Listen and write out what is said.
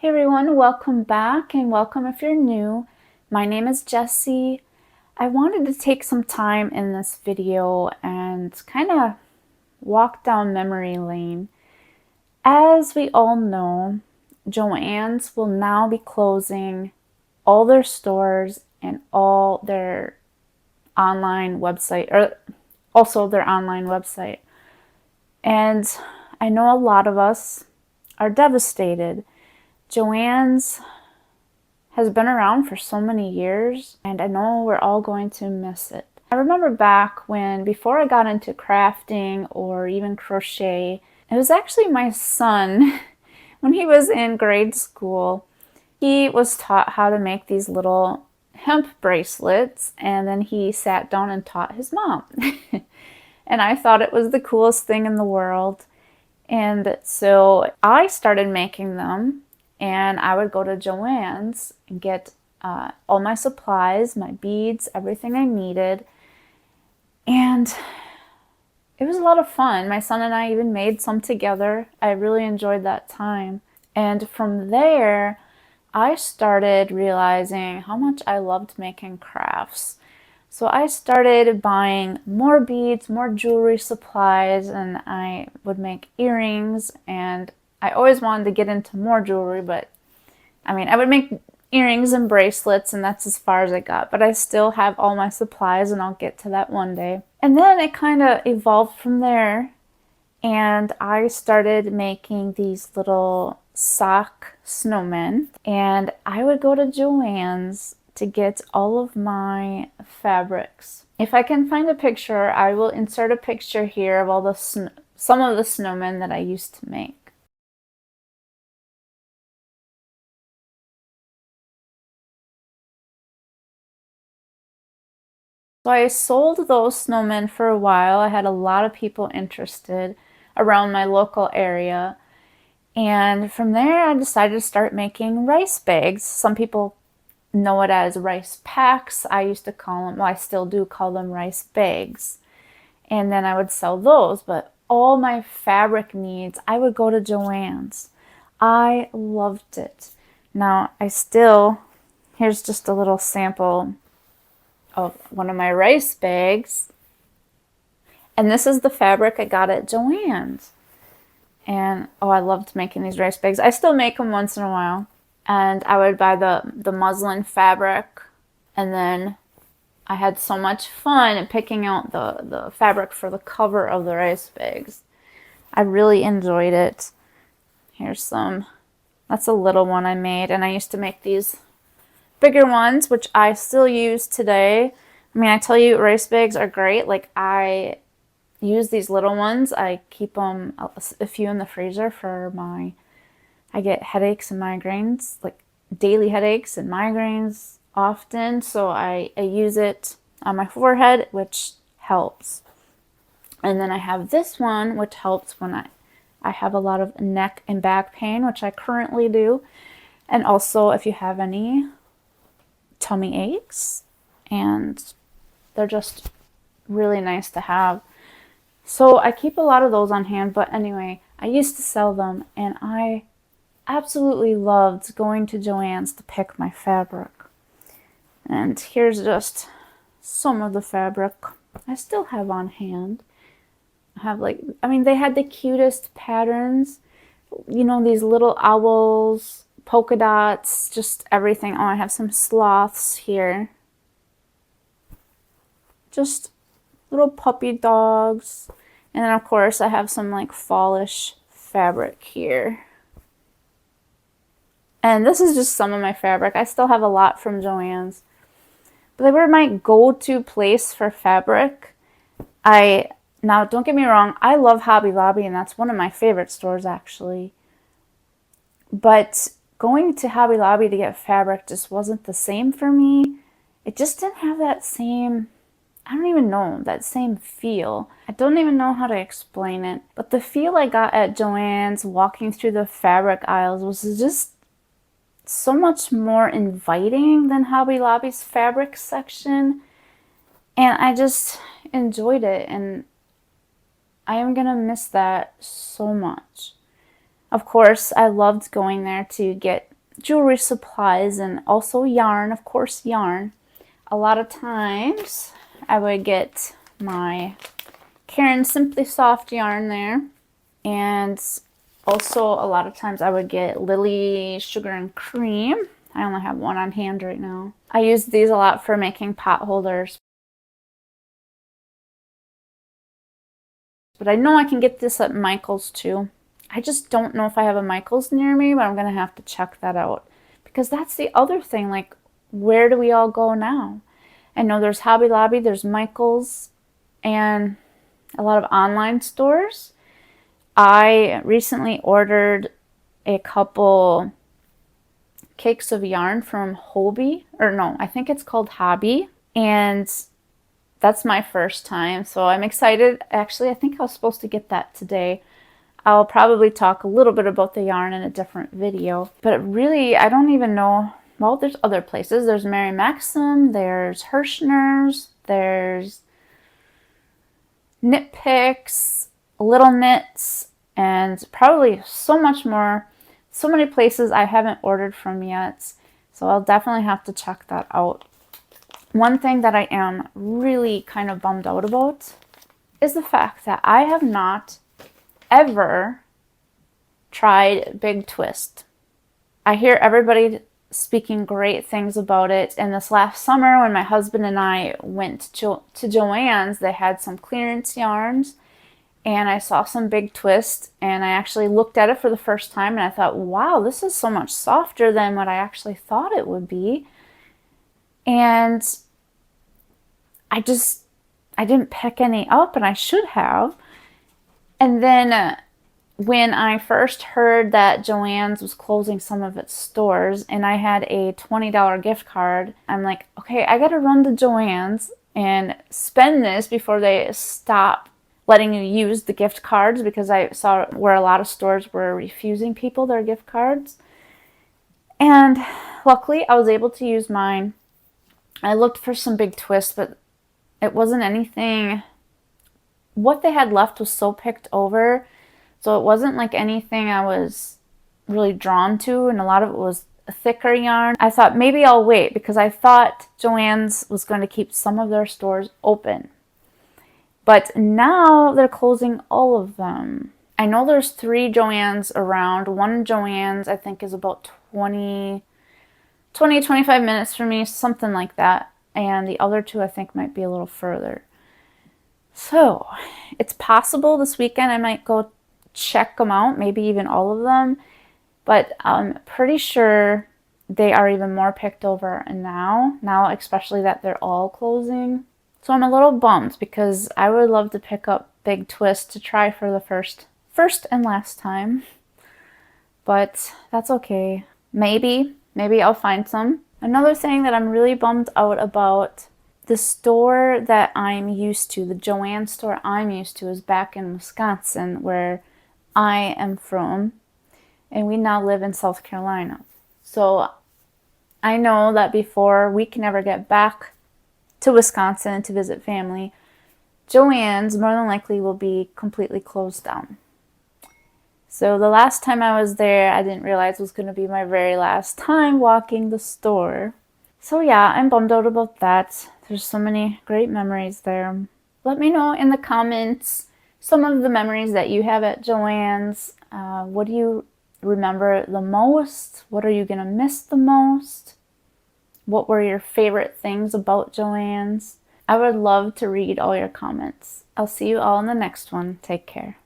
Hey everyone, welcome back and welcome if you're new. My name is Jessie. I wanted to take some time in this video and kind of walk down memory lane. As we all know, Joann's will now be closing all their stores and all their online website, or also their online website. And I know a lot of us are devastated. Joann's has been around for so many years, and I know we're all going to miss it. I remember back when, before I got into crafting or even crochet, it was actually my son, when he was in grade school, he was taught how to make these little hemp bracelets, and then he sat down and taught his mom. And I thought it was the coolest thing in the world. And so I started making them, and I would go to Joann's and get all my supplies, my beads, everything I needed. And it was a lot of fun. My son and I even made some together. I really enjoyed that time. And from there, I started realizing how much I loved making crafts. So I started buying more beads, more jewelry supplies, and I would make earrings, and I always wanted to get into more jewelry, but I would make earrings and bracelets, and that's as far as I got, but I still have all my supplies, and I'll get to that one day. And then it kind of evolved from there, and I started making these little sock snowmen, and I would go to Joann's to get all of my fabrics. If I can find a picture, I will insert a picture here of all the some of the snowmen that I used to make. So I sold those snowmen for a while. I had a lot of people interested around my local area. And from there, I decided to start making rice bags. Some people know it as rice packs. I used to call them, well, I still do call them rice bags. And then I would sell those, but all my fabric needs, I would go to Joann's. I loved it. Now, here's just a little sample of one of my rice bags. And this is the fabric I got at Joann's. And oh, I loved making these rice bags. I still make them once in a while. And I would buy the muslin fabric, and then I had so much fun picking out the fabric for the cover of the rice bags. I really enjoyed it. Here's some. That's a little one I made, and I used to make these bigger ones, which I still use today. I tell you, rice bags are great. Like, I use these little ones. I keep them, a few in the freezer for I get headaches and migraines, like daily headaches and migraines often, so I use it on my forehead, which helps. And then I have this one, which helps when I have a lot of neck and back pain, which I currently do. And also if you have any tummy aches, and they're just really nice to have. So I keep a lot of those on hand, but anyway, I used to sell them, and I absolutely loved going to Joann's to pick my fabric. And here's just some of the fabric I still have on hand. I have they had the cutest patterns. You know, these little owls, polka dots, just everything. Oh, I have some sloths here. Just little puppy dogs. And then of course I have some like fallish fabric here. And this is just some of my fabric. I still have a lot from Joann's. But they were my go-to place for fabric. Now, don't get me wrong, I love Hobby Lobby, and that's one of my favorite stores, actually. But going to Hobby Lobby to get fabric just wasn't the same for me. It just didn't have that same, I don't even know, that same feel. I don't even know how to explain it. But the feel I got at Joann's walking through the fabric aisles was just so much more inviting than Hobby Lobby's fabric section, and I just enjoyed it, and I am gonna miss that so much. Of course, I loved going there to get jewelry supplies and also yarn, of course, yarn. A lot of times I would get my Caron Simply Soft yarn there, and also a lot of times I would get Lily Sugar and Cream. I only have one on hand right now. I use these a lot for making pot holders. But I know I can get this at Michael's too. I just don't know if I have a Michael's near me, but I'm going to have to check that out. Because that's the other thing, like, where do we all go now? I know there's Hobby Lobby, there's Michael's, and a lot of online stores. I recently ordered a couple cakes of yarn from Hobby, or no, I think it's called Hobby, and that's my first time, so I'm excited. Actually, I think I was supposed to get that today. I'll probably talk a little bit about the yarn in a different video, but really, I don't even know. Well, there's other places. There's Mary Maxim, there's Hirschner's, there's Knit Picks, Little Knits, and probably so much more. So many places I haven't ordered from yet, so I'll definitely have to check that out. One thing that I am really kind of bummed out about is the fact that I have not ever tried Big Twist. I hear everybody speaking great things about it, and this last summer when my husband and I went to Joann's, they had some clearance yarns, and I saw some Big Twist, and I actually looked at it for the first time, and I thought, wow, this is so much softer than what I actually thought it would be. And I didn't pick any up, and I should have. And then when I first heard that Joann's was closing some of its stores and I had a $20 gift card, I'm like, okay, I gotta run to Joann's and spend this before they stop letting you use the gift cards, because I saw where a lot of stores were refusing people their gift cards. And luckily I was able to use mine. I looked for some Big Twist, but it wasn't anything. What they had left was so picked over, so it wasn't like anything I was really drawn to, and a lot of it was a thicker yarn. I thought maybe I'll wait, because I thought Joann's was going to keep some of their stores open. But now they're closing all of them. I know there's 3 Joann's around. One Joann's I think is about 25 minutes from me, something like that. And the other 2 I think might be a little further. So it's possible this weekend I might go check them out, maybe even all of them. But I'm pretty sure they are even more picked over now, especially that they're all closing. So I'm a little bummed, because I would love to pick up Big Twist to try for the first and last time. But that's okay. Maybe I'll find some. Another thing that I'm really bummed out about, the store that I'm used to, the Joann store I'm used to, is back in Wisconsin, where I am from, and we now live in South Carolina. So I know that before we can ever get back to Wisconsin to visit family, Joann's more than likely will be completely closed down. So the last time I was there, I didn't realize it was going to be my very last time walking the store. So yeah, I'm bummed out about that. There's so many great memories there. Let me know in the comments some of the memories that you have at Joann's. What do you remember the most? What are you going to miss the most? What were your favorite things about Joann's? I would love to read all your comments. I'll see you all in the next one. Take care.